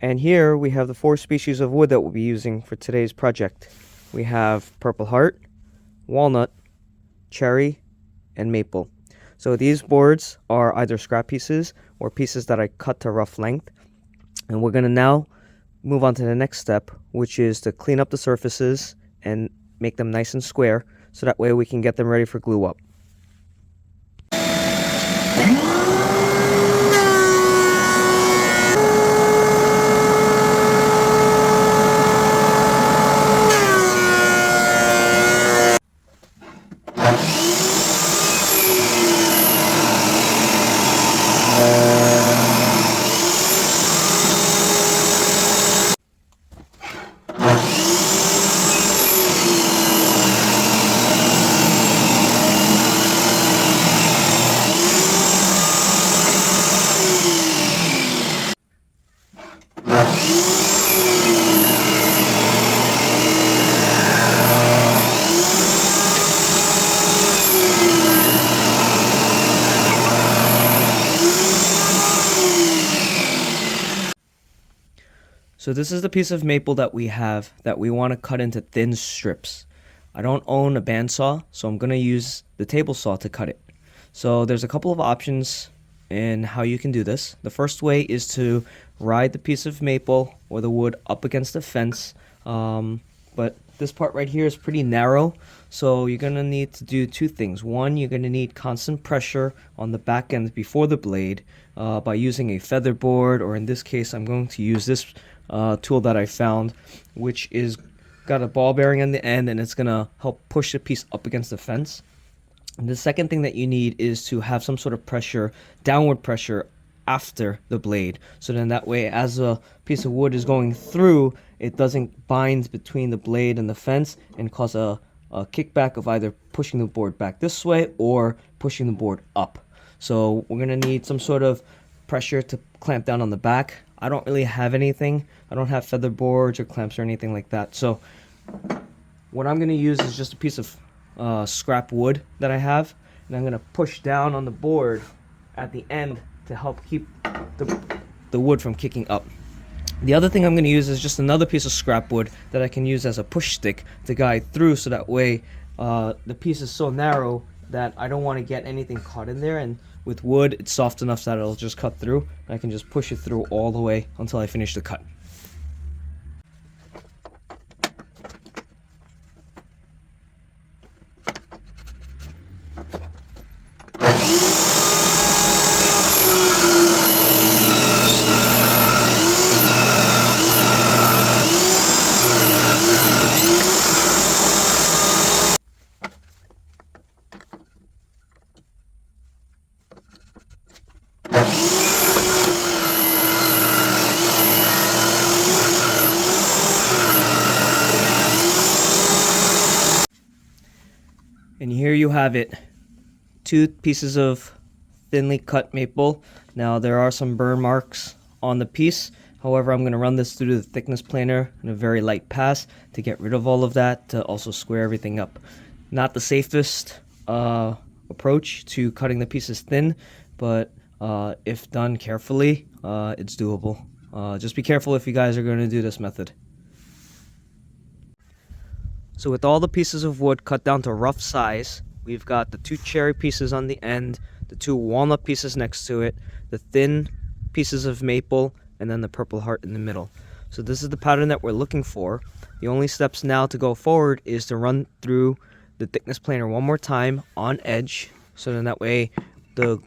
And here we have the 4 species of wood that we'll be using for today's project. We have purple heart, walnut, cherry, and maple. So these boards are either scrap pieces or pieces that I cut to rough length. And we're going to now move on to the next step, which is to clean up the surfaces and make them nice and square, so that way we can get them ready for glue up. So this is the piece of maple that we have that we want to cut into thin strips. I don't own a bandsaw, so I'm going to use the table saw to cut it. So there's a couple of options in how you can do this. The first way is to ride the piece of maple or the wood up against the fence, but this part right here is pretty narrow, so you're going to need to do 2 things. One, you're going to need constant pressure on the back end before the blade by using a feather board, or in this case I'm going to use this tool that I found, which is got a ball bearing on the end, and it's going to help push the piece up against the fence. And the second thing that you need is to have some sort of pressure, downward pressure, after the blade, so then that way as a piece of wood is going through, it doesn't bind between the blade and the fence and cause a kickback of either pushing the board back this way or pushing the board up. So we're going to need some sort of pressure to clamp down on the back. I don't really have anything. I don't have feather boards or clamps or anything like that. So what I'm going to use is just a piece of scrap wood that I have, and I'm going to push down on the board at the end to help keep the wood from kicking up. The other thing I'm going to use is just another piece of scrap wood that I can use as a push stick to guide through, so that way the piece is so narrow that I don't want to get anything caught in there, and with wood it's soft enough that it'll just cut through, and I can just push it through all the way until I finish the cut. And here you have it, 2 pieces of thinly cut maple. Now there are some burn marks on the piece, however I'm going to run this through the thickness planer in a very light pass to get rid of all of that, to also square everything up. Not the safest approach to cutting the pieces thin, but if done carefully, it's doable. Just be careful if you guys are going to do this method. So with all the pieces of wood cut down to rough size, we've got the 2 cherry pieces on the end, the 2 walnut pieces next to it, the thin pieces of maple, and then the purple heart in the middle. So this is the pattern that we're looking for. The only steps now to go forward is to run through the thickness planer one more time on edge, so then that way the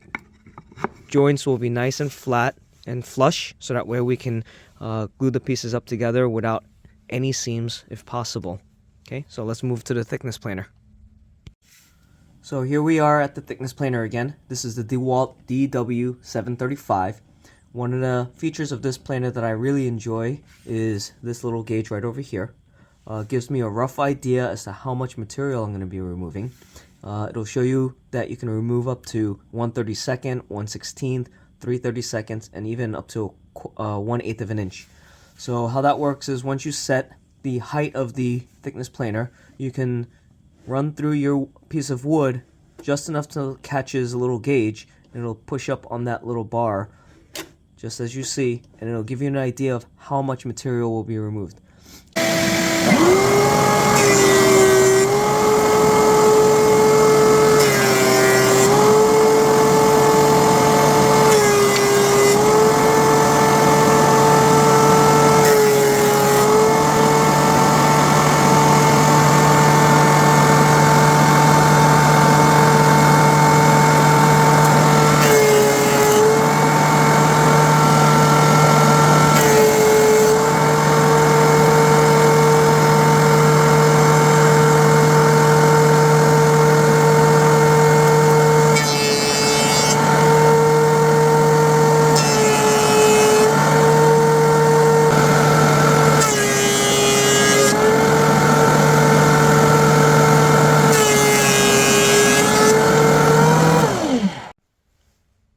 joints will be nice and flat and flush, so that way we can glue the pieces up together without any seams if possible. Okay, so let's move to the thickness planer. So here we are at the thickness planer again. This is the DeWalt DW744XRS. One of the features of this planer that I really enjoy is this little gauge right over here. Gives me a rough idea as to how much material I'm going to be removing. It'll show you that you can remove up to 1/32, 1/16, 3/32, and even up to 1/8 of an inch. So how that works is once you set the height of the thickness planer, you can run through your piece of wood just enough to catch his little gauge, and it'll push up on that little bar just as you see, and it'll give you an idea of how much material will be removed.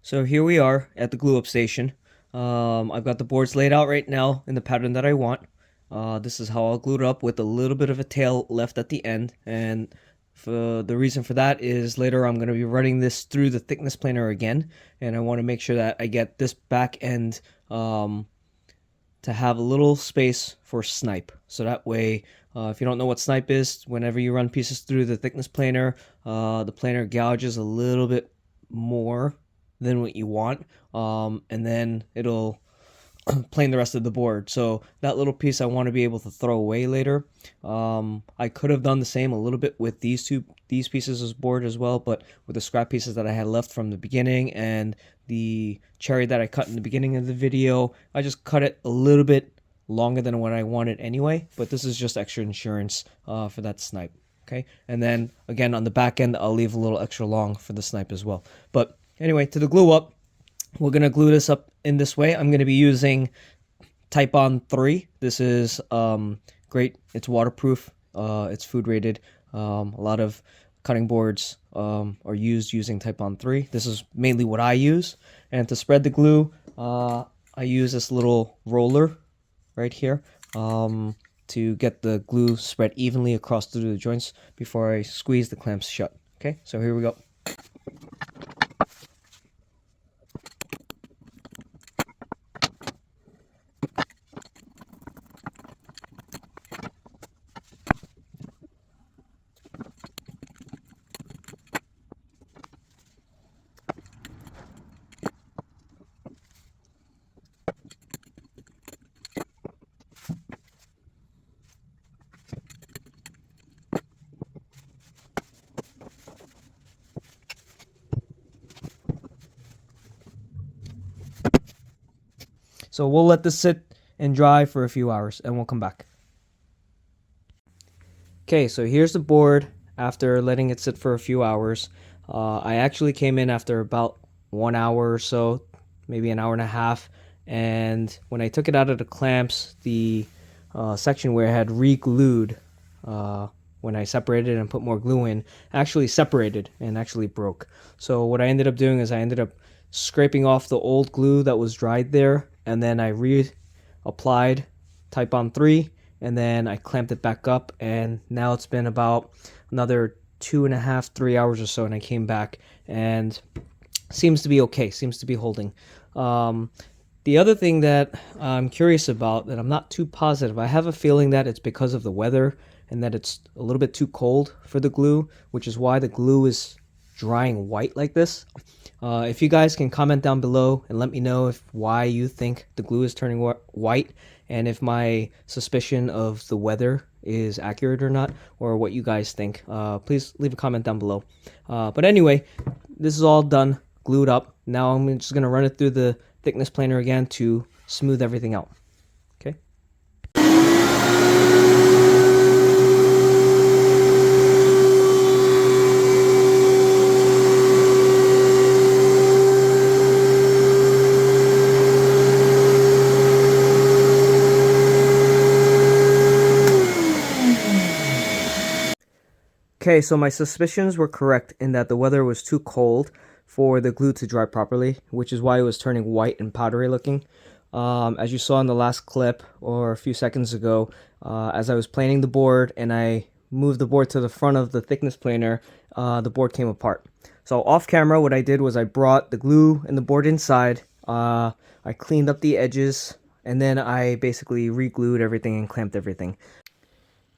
So here we are at the glue up station. I've got the boards laid out right now in the pattern that I want. This is how I'll glue it up with a little bit of a tail left at the end. And the reason for that is later I'm going to be running this through the thickness planer again. And I want to make sure that I get this back end to have a little space for snipe. So that way, if you don't know what snipe is, whenever you run pieces through the thickness planer, the planer gouges a little bit more than what you want, and then it'll plane the rest of the board. So that little piece I want to be able to throw away later. I could have done the same a little bit with these pieces of board as well, but with the scrap pieces that I had left from the beginning and the cherry that I cut in the beginning of the video, I just cut it a little bit longer than what I wanted anyway, but this is just extra insurance for that snipe. Okay, and then again on the back end I'll leave a little extra long for the snipe as well. But anyway, to the glue up, we're going to glue this up in this way. I'm going to be using Type-On 3. This is great. It's waterproof. It's food rated. A lot of cutting boards are used using Type-On 3. This is mainly what I use. And to spread the glue, I use this little roller right here to get the glue spread evenly across through the joints before I squeeze the clamps shut. Okay, so here we go. So we'll let this sit and dry for a few hours and we'll come back. Okay, so here's the board after letting it sit for a few hours. I actually came in after about 1 hour or so, maybe an hour and a half. And when I took it out of the clamps, the section where I had re-glued, when I separated and put more glue in, actually separated and actually broke. So what I ended up doing is I ended up scraping off the old glue that was dried there, and then I reapplied Type-On 3, and then I clamped it back up, and now it's been about another 2.5, 3 hours or so, and I came back, and seems to be okay, seems to be holding. The other thing that I'm curious about, that I'm not too positive, I have a feeling that it's because of the weather, and that it's a little bit too cold for the glue, which is why the glue is drying white like this. If you guys can comment down below and let me know why you think the glue is turning white, and if my suspicion of the weather is accurate or not, or what you guys think. Please leave a comment down below. But anyway, this is all done, glued up. Now I'm just going to run it through the thickness planer again to smooth everything out. Okay. Okay, so my suspicions were correct in that the weather was too cold for the glue to dry properly, which is why it was turning white and powdery looking. As you saw in the last clip or a few seconds ago, as I was planing the board and I moved the board to the front of the thickness planer, the board came apart. So off camera, what I did was I brought the glue and the board inside. I cleaned up the edges, and then I basically re-glued everything and clamped everything.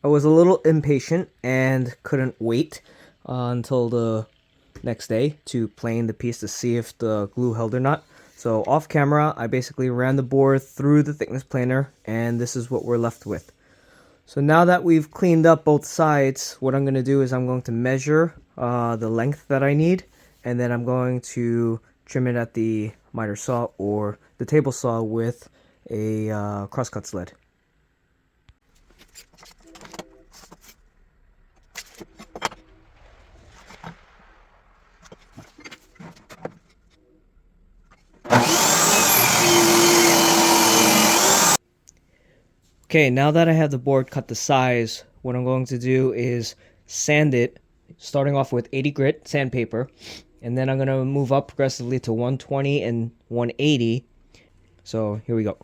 I was a little impatient and couldn't wait until the next day to plane the piece to see if the glue held or not. So off camera, I basically ran the board through the thickness planer, and this is what we're left with. So now that we've cleaned up both sides, what I'm going to do is I'm going to measure the length that I need, and then I'm going to trim it at the miter saw or the table saw with a crosscut sled. Okay, now that I have the board cut to size, what I'm going to do is sand it, starting off with 80 grit sandpaper, and then I'm going to move up progressively to 120 and 180. So here we go.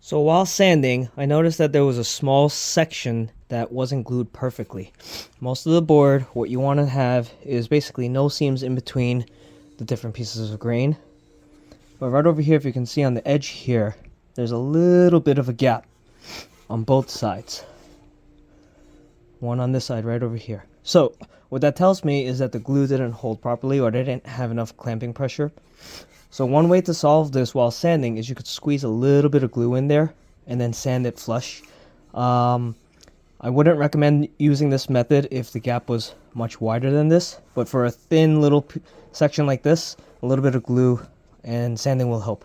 So while sanding, I noticed that there was a small section that wasn't glued perfectly. Most of the board, what you want to have is basically no seams in between the different pieces of grain. But right over here, if you can see on the edge here, there's a little bit of a gap on both sides. One on this side right over here. So what that tells me is that the glue didn't hold properly, or they didn't have enough clamping pressure. So one way to solve this while sanding is you could squeeze a little bit of glue in there and then sand it flush. I wouldn't recommend using this method if the gap was much wider than this, but for a thin little section like this, a little bit of glue and sanding will help.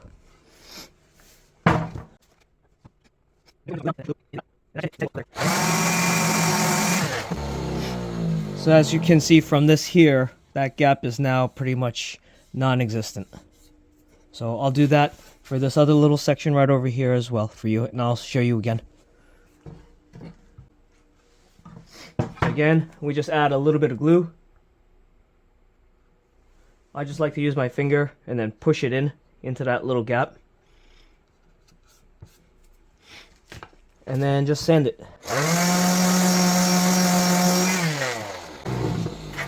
So as you can see from this here, that gap is now pretty much non-existent. So I'll do that for this other little section right over here as well for you, and I'll show you again. Again, we just add a little bit of glue. I just like to use my finger and then push it into that little gap. And then just sand it.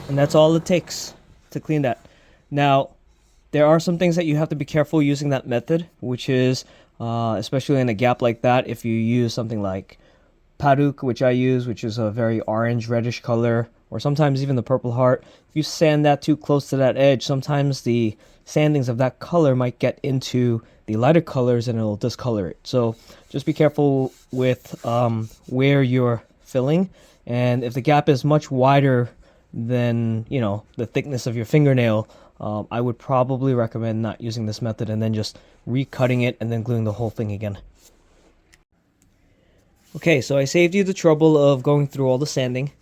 And that's all it takes to clean that. Now, there are some things that you have to be careful using that method, which is, especially in a gap like that, if you use something like Paruk, which I use, which is a very orange reddish color, or sometimes even the Purple Heart. If you sand that too close to that edge, sometimes the sandings of that color might get into the lighter colors and it'll discolor it. So just be careful with where you're filling, and if the gap is much wider than, you know, the thickness of your fingernail, I would probably recommend not using this method and then just recutting it and then gluing the whole thing again. Okay, so I saved you the trouble of going through all the sanding,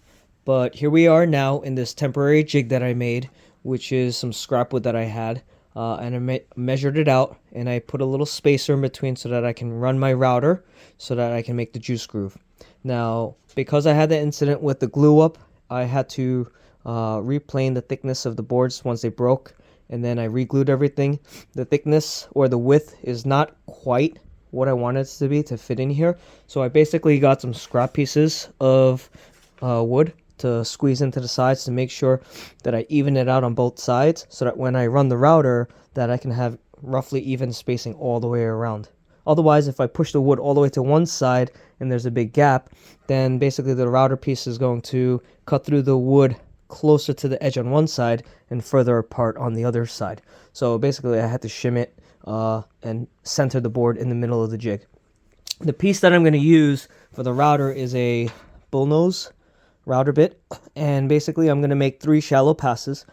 but here we are now in this temporary jig that I made, which is some scrap wood that I had, and I measured it out, and I put a little spacer in between so that I can run my router so that I can make the juice groove. Now, because I had the incident with the glue up, I had to replane the thickness of the boards once they broke, and then I re-glued everything. The thickness or the width is not quite what I wanted it to be to fit in here, so I basically got some scrap pieces of wood to squeeze into the sides to make sure that I even it out on both sides, so that when I run the router that I can have roughly even spacing all the way around. Otherwise, if I push the wood all the way to one side and there's a big gap, then basically the router piece is going to cut through the wood closer to the edge on one side and further apart on the other side. So basically I had to shim it and center the board in the middle of the jig. The piece that I'm going to use for the router is a bullnose router bit, and basically I'm going to make 3 shallow passes.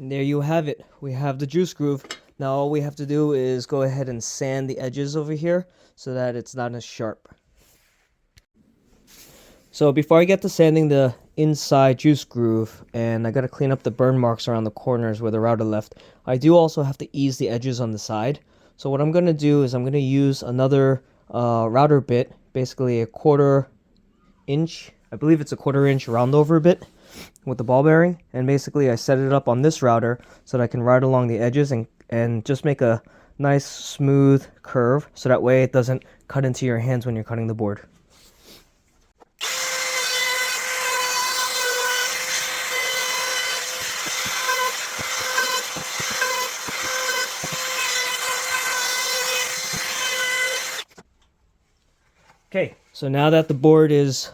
And there you have it. We have the juice groove. Now all we have to do is go ahead and sand the edges over here so that it's not as sharp. So before I get to sanding the inside juice groove, and I got to clean up the burn marks around the corners where the router left, I do also have to ease the edges on the side. So what I'm going to do is I'm going to use another router bit, basically a 1/4 inch, I believe it's a 1/4 inch round over bit with the ball bearing, and basically I set it up on this router so that I can ride along the edges and just make a nice smooth curve so that way it doesn't cut into your hands when you're cutting the board. Okay, so now that the board is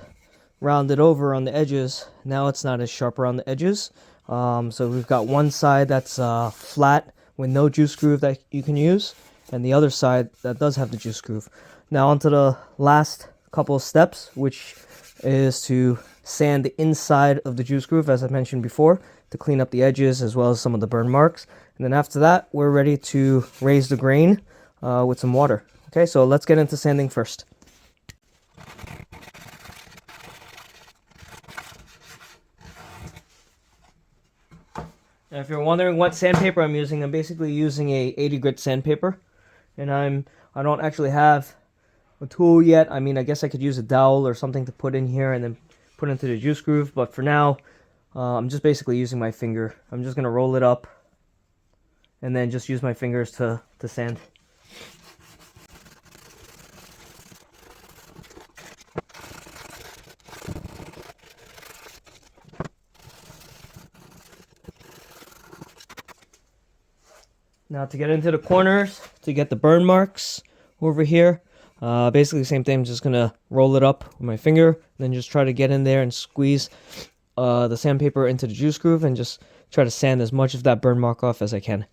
rounded over on the edges, now it's not as sharp around the edges. So we've got one side that's flat with no juice groove that you can use, and the other side that does have the juice groove. Now onto the last couple of steps, which is to sand the inside of the juice groove, as I mentioned before, to clean up the edges as well as some of the burn marks. And then after that, we're ready to raise the grain with some water. Okay, so let's get into sanding first. Now, if you're wondering what sandpaper I'm using, I'm basically using a 80 grit sandpaper, and I don't actually have a tool yet. I mean, I guess I could use a dowel or something to put in here and then put into the juice groove, but for now, I'm just basically using my finger. I'm just gonna roll it up and then just use my fingers to sand. Now to get into the corners, to get the burn marks over here, basically the same thing. I'm just going to roll it up with my finger, and then just try to get in there and squeeze the sandpaper into the juice groove and just try to sand as much of that burn mark off as I can.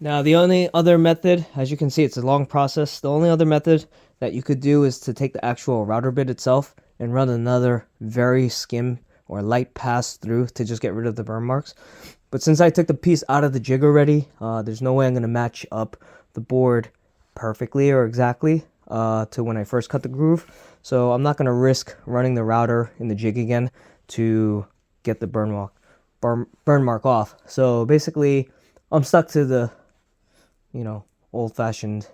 Now, the only other method, as you can see, it's a long process. The only other method that you could do is to take the actual router bit itself and run another very skim or light pass through to just get rid of the burn marks. But since I took the piece out of the jig already, there's no way I'm going to match up the board perfectly or exactly to when I first cut the groove. So I'm not going to risk running the router in the jig again to get the burn mark off. So basically, I'm stuck to the old-fashioned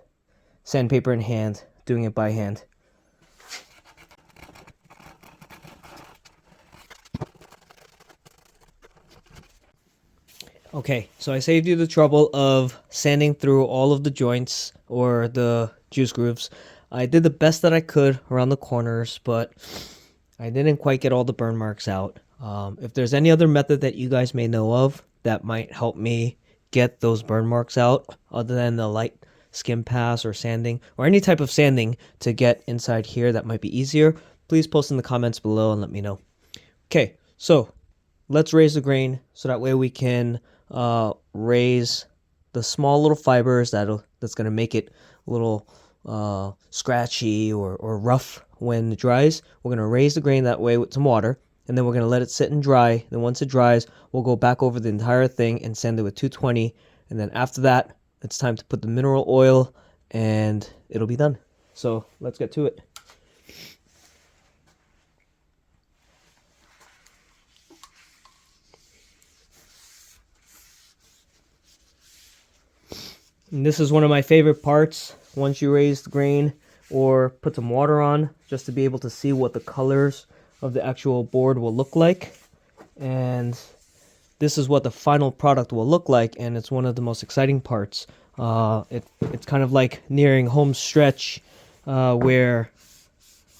sandpaper in hand, doing it by hand. Okay, so I saved you the trouble of sanding through all of the joints or the juice grooves. I did the best that I could around the corners, but I didn't quite get all the burn marks out. If there's any other method that you guys may know of that might help me get those burn marks out other than the light skim pass or sanding or any type of sanding to get inside here that might be easier, please post in the comments below and let me know. Okay, so let's raise the grain so that way we can raise the small little fibers that's going to make it a little scratchy or rough when it dries. We're going to raise the grain that way with some water, and then we're going to let it sit and dry. Then once it dries, we'll go back over the entire thing and sand it with 220. And then after that, it's time to put the mineral oil and it'll be done. So let's get to it. And this is one of my favorite parts. Once you raise the grain or put some water on, just to be able to see what the colors of the actual board will look like. And this is what the final product will look like, and it's one of the most exciting parts. It's kind of like nearing home stretch where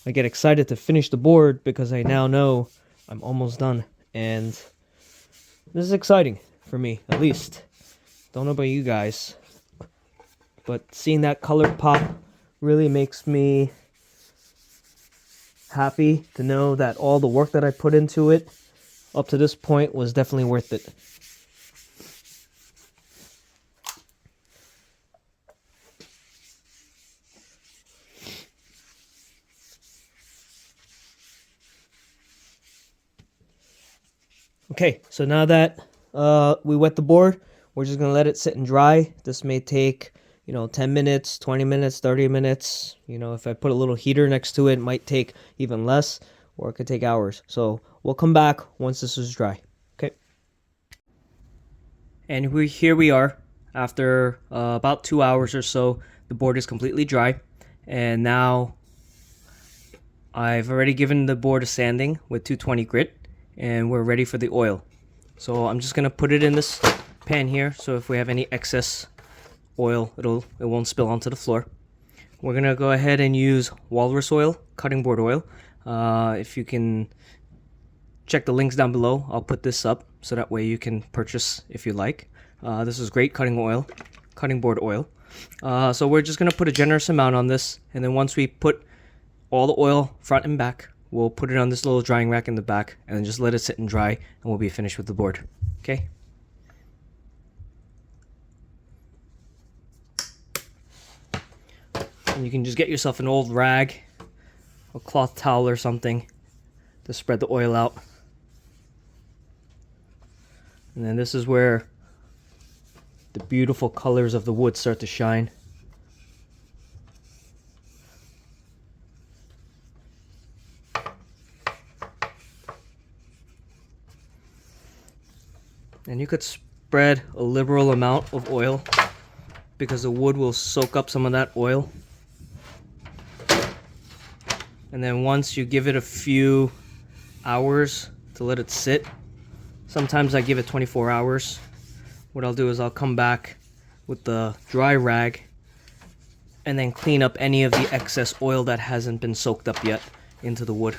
I get excited to finish the board because I now know I'm almost done. And this is exciting for me, at least. Don't know about you guys, but seeing that color pop really makes me happy to know that all the work that I put into it up to this point was definitely worth it. Okay, so now that we wet the board, we're just gonna let it sit and dry. This may take, 10 minutes, 20 minutes, 30 minutes. If I put a little heater next to it, it might take even less, or it could take hours. So we'll come back once this is dry. Okay. And here we are after about 2 hours or so. The board is completely dry, and now I've already given the board a sanding with 220 grit, and we're ready for the oil. So I'm just gonna put it in this pan here, so if we have any excess oil, it won't spill onto the floor. We're gonna go ahead and use walrus oil, cutting board oil. If you can check the links down below, I'll put this up so that way you can purchase if you like. This is great cutting board oil. So we're just gonna put a generous amount on this, and then once we put all the oil front and back, we'll put it on this little drying rack in the back, and then just let it sit and dry, and we'll be finished with the board. Okay. And you can just get yourself an old rag, a cloth towel or something to spread the oil out. And then this is where the beautiful colors of the wood start to shine. And you could spread a liberal amount of oil because the wood will soak up some of that oil. And then once you give it a few hours to let it sit, sometimes I give it 24 hours. What I'll do is I'll come back with the dry rag and then clean up any of the excess oil that hasn't been soaked up yet into the wood.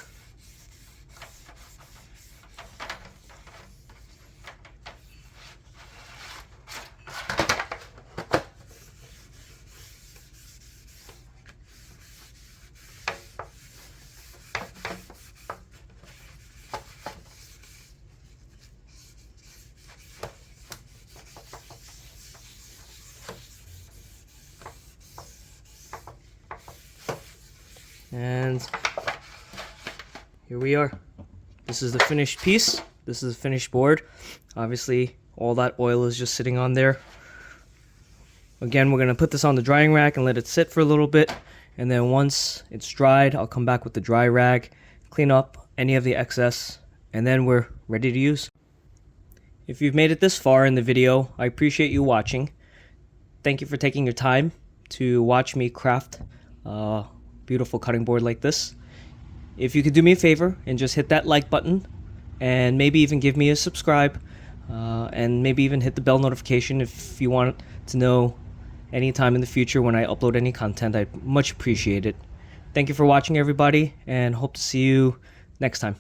And here we are. This is the finished piece. This is the finished board. Obviously, all that oil is just sitting on there. Again, we're going to put this on the drying rack and let it sit for a little bit. And then once it's dried, I'll come back with the dry rag, clean up any of the excess, and then we're ready to use. If you've made it this far in the video, I appreciate you watching. Thank you for taking your time to watch me craft beautiful cutting board like this. If you could do me a favor and just hit that like button, and maybe even give me a subscribe, and maybe even hit the bell notification if you want to know anytime in the future when I upload any content. I'd much appreciate it. Thank you for watching, everybody, and hope to see you next time.